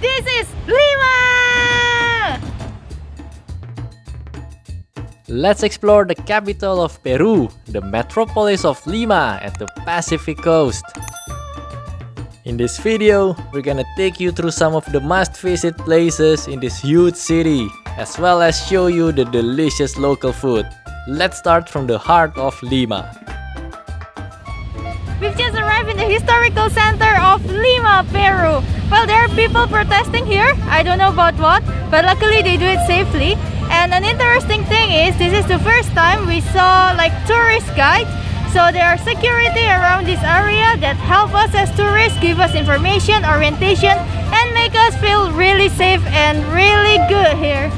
This is Lima! Let's explore the capital of Peru, the metropolis of Lima at the Pacific coast. In this video, we're gonna take you through some of the must-visit places in this huge city, as well as show you the delicious local food. Let's start from the heart of Lima. We've just arrived in the historical center of Lima, Peru. Well, there are people protesting here. I don't know about what, but luckily they do it safely. And an interesting thing is, this is the first time we saw like tourist guides. So there are security around this area that help us as tourists, give us information, orientation, and make us feel really safe and really good here.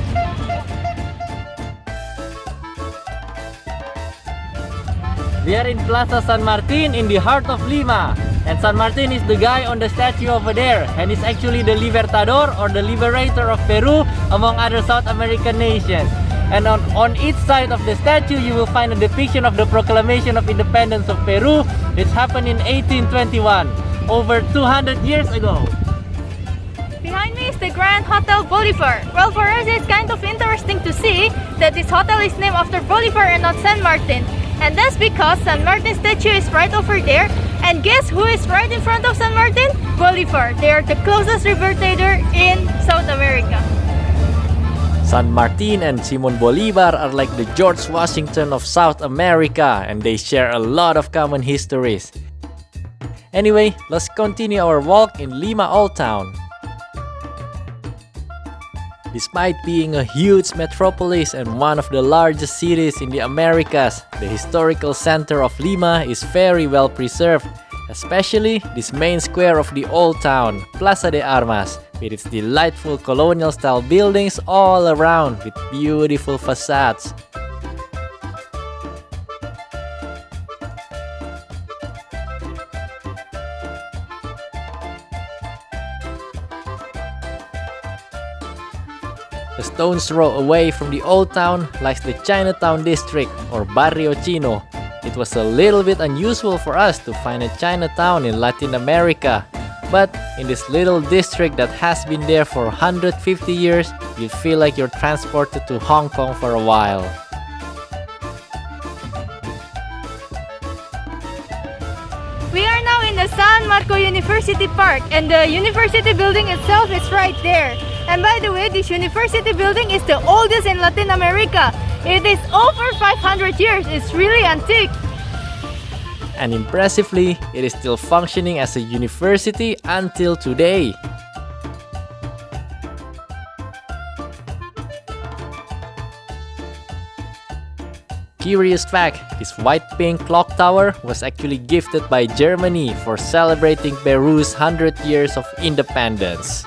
We are in Plaza San Martin in the heart of Lima. And San Martin is the guy on the statue over there. And he's actually the Libertador or the liberator of Peru among other South American nations. And on each side of the statue, you will find a depiction of the Proclamation of Independence of Peru, which happened in 1821, over 200 years ago. Behind me is the Grand Hotel Bolivar. Well, for us it's kind of interesting to see that this hotel is named after Bolivar and not San Martin. And that's because San Martin statue is right over there. And guess who is right in front of San Martin? Bolivar. They are the closest liberator in South America. San Martin and Simon Bolivar are like the George Washington of South America, and they share a lot of common histories. Anyway, let's continue our walk in Lima Old Town. Despite being a huge metropolis and one of the largest cities in the Americas, the historical center of Lima is very well preserved, especially this main square of the old town, Plaza de Armas, with its delightful colonial-style buildings all around with beautiful facades. A stone's throw away from the old town lies the Chinatown district or Barrio Chino. It was a little bit unusual for us to find a Chinatown in Latin America. But in this little district that has been there for 150 years, you feel like you're transported to Hong Kong for a while. We are now in the San Marco University Park, and the university building itself is right there. And by the way, this university building is the oldest in Latin America. It is over 500 years. It's really antique. And impressively, it is still functioning as a university until today. Curious fact, this white-pink clock tower was actually gifted by Germany for celebrating Peru's 100 years of independence.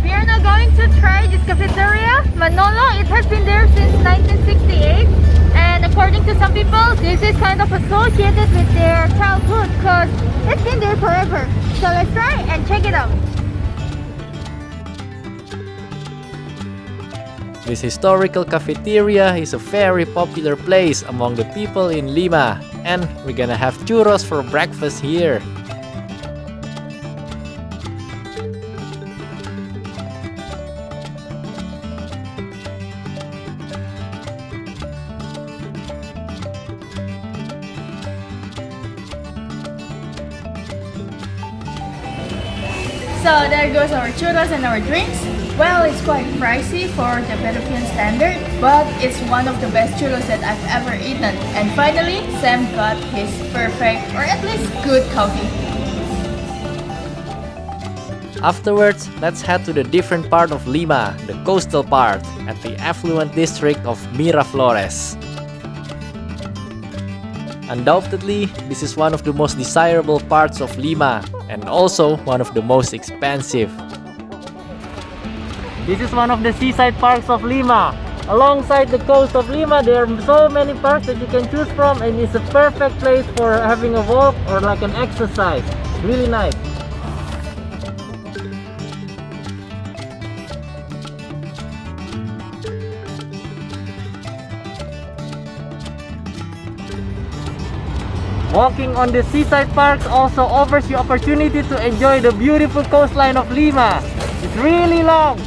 We are now going to try this cafeteria, Manolo. It has been there since 1968. And according to some people, this is kind of associated with their childhood because it's been there forever. So let's try and check it out. This historical cafeteria is a very popular place among the people in Lima, and we're gonna have churros for breakfast here. So there goes our churros and our drinks. Well, it's quite pricey for the Peruvian standard, but it's one of the best churros that I've ever eaten. And finally, Sam got his perfect, or at least good coffee. Afterwards, let's head to the different part of Lima, the coastal part, at the affluent district of Miraflores. Undoubtedly, this is one of the most desirable parts of Lima, and also one of the most expensive. This is one of the seaside parks of Lima. Alongside the coast of Lima, there are so many parks that you can choose from, and it's a perfect place for having a walk or like an exercise. Really nice. Walking on the seaside parks also offers you opportunity to enjoy the beautiful coastline of Lima. It's really long.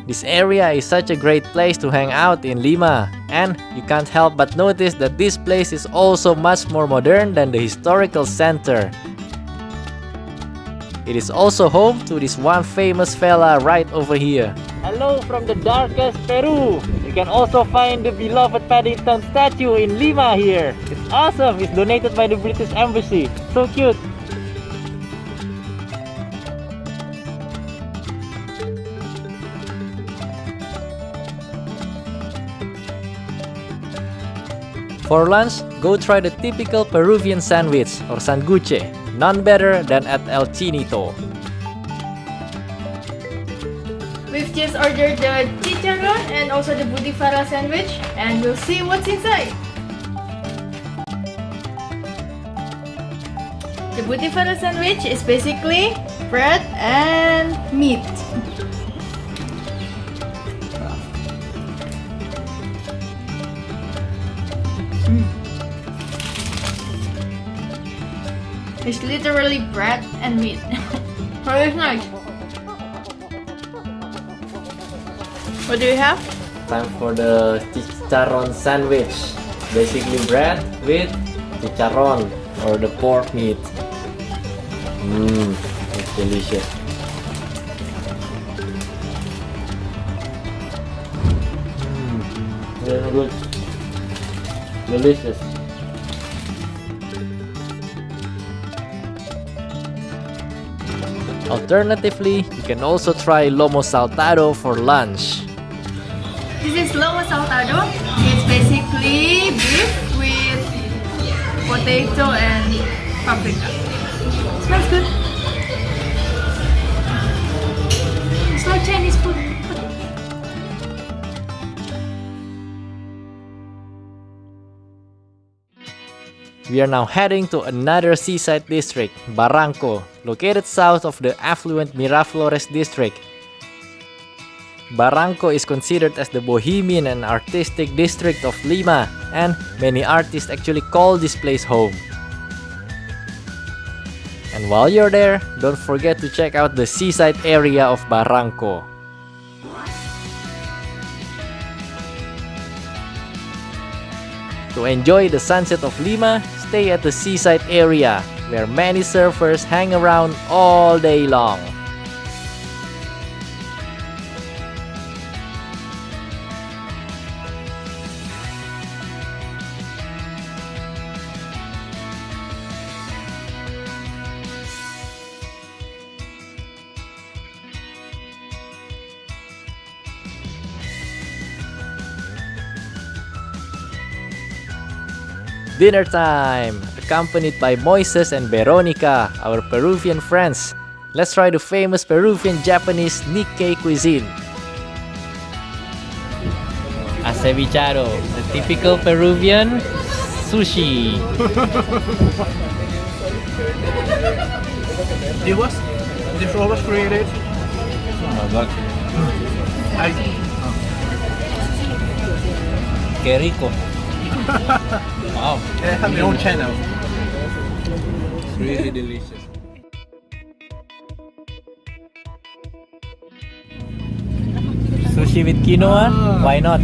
This area is such a great place to hang out in Lima, and you can't help but notice that this place is also much more modern than the historical center. It is also home to this one famous fella right over here. Hello from the darkest Peru. You can also find the beloved Paddington statue in Lima here. It's awesome. It's donated by the British Embassy. So cute. For lunch, go try the typical Peruvian sandwich or sanguche. None better than at El Chinito. We've just ordered the chicharron and also the butifarra sandwich, and we'll see what's inside. The butifarra sandwich is basically bread and meat. It's literally bread and meat. So it's nice. What do you have? Time for the chicharron sandwich. Basically bread with chicharron or the pork meat. It's delicious. Very good. Delicious. Alternatively, you can also try lomo saltado for lunch. This is lomo saltado. It's basically beef with potato and paprika. Smells good. It's like Chinese food. We are now heading to another seaside district, Barranco, located south of the affluent Miraflores district. Barranco is considered as the bohemian and artistic district of Lima, and many artists actually call this place home. And while you're there, don't forget to check out the seaside area of Barranco. To enjoy the sunset of Lima, stay at the seaside area, where many surfers hang around all day long. Dinner time! Accompanied by Moises and Veronica, our Peruvian friends. Let's try the famous Peruvian Japanese Nikkei cuisine. Acevichado, the typical Peruvian sushi. This role was created. Oh my god. Que rico. Wow. They have their own channel. It's really delicious. Sushi with quinoa? Why not?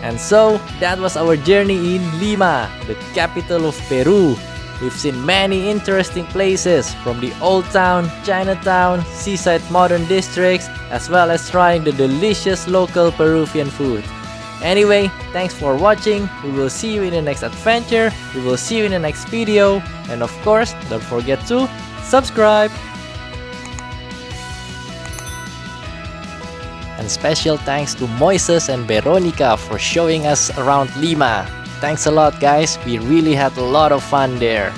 And so, that was our journey in Lima, the capital of Peru. We've seen many interesting places, from the old town, Chinatown, seaside modern districts, as well as trying the delicious local Peruvian food. Anyway, thanks for watching. We will see you in the next adventure. We will see you in the next video. And of course, don't forget to subscribe. And special thanks to Moises and Veronica for showing us around Lima. Thanks a lot, guys. We really had a lot of fun there.